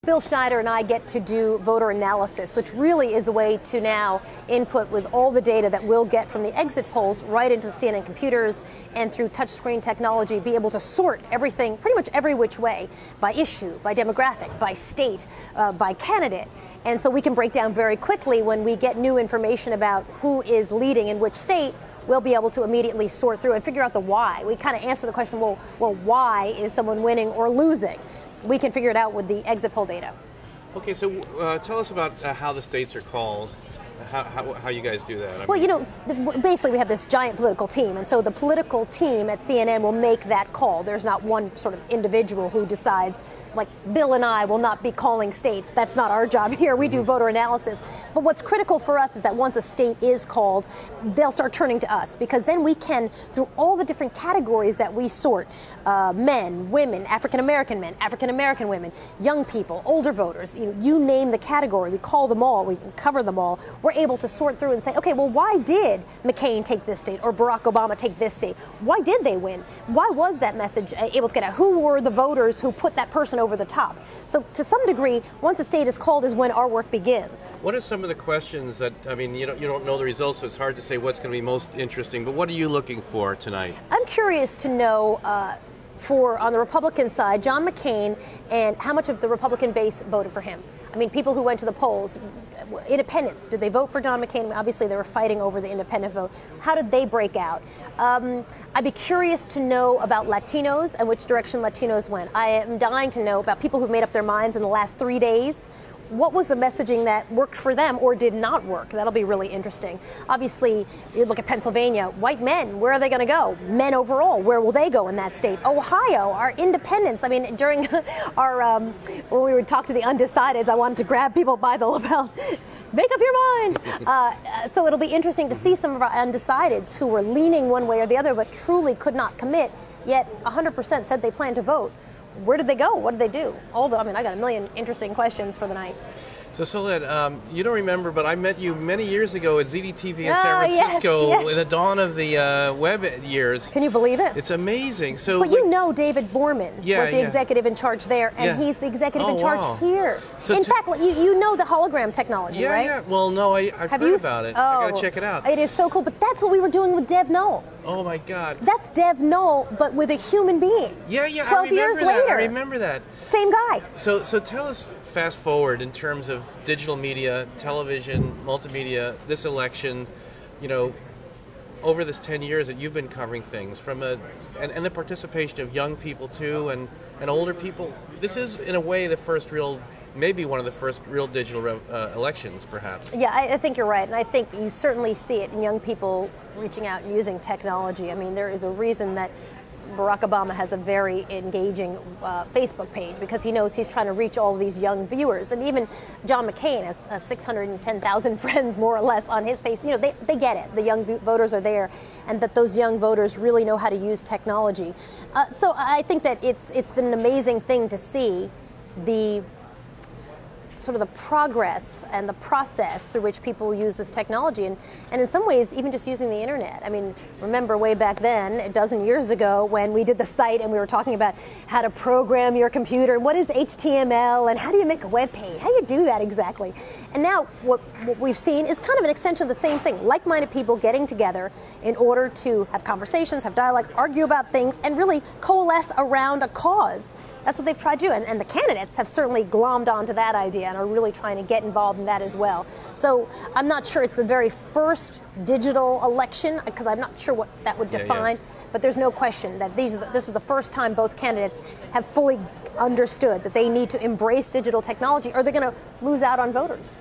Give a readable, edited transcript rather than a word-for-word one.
Bill Schneider and I get to do voter analysis, which really is a way to now input with all the data that we'll get from the exit polls right into the CNN computers and through touchscreen technology be able to sort everything pretty much every which way, by issue, by demographic, by state, by candidate. And so we can break down very quickly when we get new information about who is leading in which state. We'll be able to immediately sort through and figure out the why. We kind of answer the question, well, why is someone winning or losing? We can figure it out with the exit poll data. Okay, so tell us about how the states are called, how you guys do that. Well, you know, basically we have this giant political team, and so the political team at CNN will make that call. There's not one sort of individual who decides, like Bill and I will not be calling states. That's not our job here. We do voter analysis. But what's critical for us is that once a state is called, they'll start turning to us, because then we can, through all the different categories that we sort, men, women, African-American men, African-American women, young people, older voters, you name the category, we call them all, we can cover them all. We're able to sort through and say, okay, well, why did McCain take this state or Barack Obama take this state? Why did they win? Why was that message able to get out? Who were the voters who put that person over the top? So to some degree, once a state is called is when our work begins. What are some of the questions that, I mean, you don't know the results, so it's hard to say what's going to be most interesting, but what are you looking for tonight? I'm curious to know on the Republican side, John McCain, and how much of the Republican base voted for him. I mean, people who went to the polls, independents, did they vote for John McCain? Obviously, they were fighting over the independent vote. How did they break out? I'd be curious to know about Latinos and which direction Latinos went. I am dying to know about people who've made up their minds in the last 3 days. What was the messaging that worked for them or did not work? That'll be really interesting. Obviously, you look at Pennsylvania, white men, where are they going to go? Men overall, where will they go in that state? Ohio, our independents. I mean, during our, when we would talk to the undecideds, I wanted to grab people by the lapels. Make up your mind. So it'll be interesting to see some of our undecideds who were leaning one way or the other, but truly could not commit, yet 100% said they planned to vote. Where did they go? What did they do? I got a million interesting questions for the night. So Soledad, you don't remember, but I met you many years ago at ZDTV in San Francisco in the dawn of the web years. Can you believe it? It's amazing. So, but you know David Borman was the executive in charge there, and he's the executive in charge here. So in fact, you know the hologram technology, right? Yeah, well, no, I've heard about it. I got to check it out. It is so cool, but that's what we were doing with Dev Null. Oh, my God. That's Dev Null, but with a human being. Yeah, 12 years later. I remember that. Same guy. So tell us, fast forward, in terms of digital media, television, multimedia, this election, over this 10 years that you've been covering things, and the participation of young people, too, and older people. This is, in a way, maybe one of the first real digital elections, perhaps. Yeah, I think you're right, and I think you certainly see it in young people reaching out and using technology. I mean, there is a reason that Barack Obama has a very engaging Facebook page, because he knows he's trying to reach all these young viewers. And even John McCain has 610,000 friends, more or less, on his page. They get it. The young voters are there, and that those young voters really know how to use technology. So I think that it's been an amazing thing to see the sort of the progress and the process through which people use this technology, and in some ways even just using the internet. I mean, remember way back then, a dozen years ago, when we did the site and we were talking about how to program your computer, what is HTML, and how do you make a web page, how do you do that exactly? And now what we've seen is kind of an extension of the same thing, like-minded people getting together in order to have conversations, have dialogue, argue about things, and really coalesce around a cause. That's what they've tried to do, and the candidates have certainly glommed onto that idea and are really trying to get involved in that as well. So I'm not sure it's the very first digital election, because I'm not sure what that would define, but there's no question that this is the first time both candidates have fully understood that they need to embrace digital technology, or they're going to lose out on voters.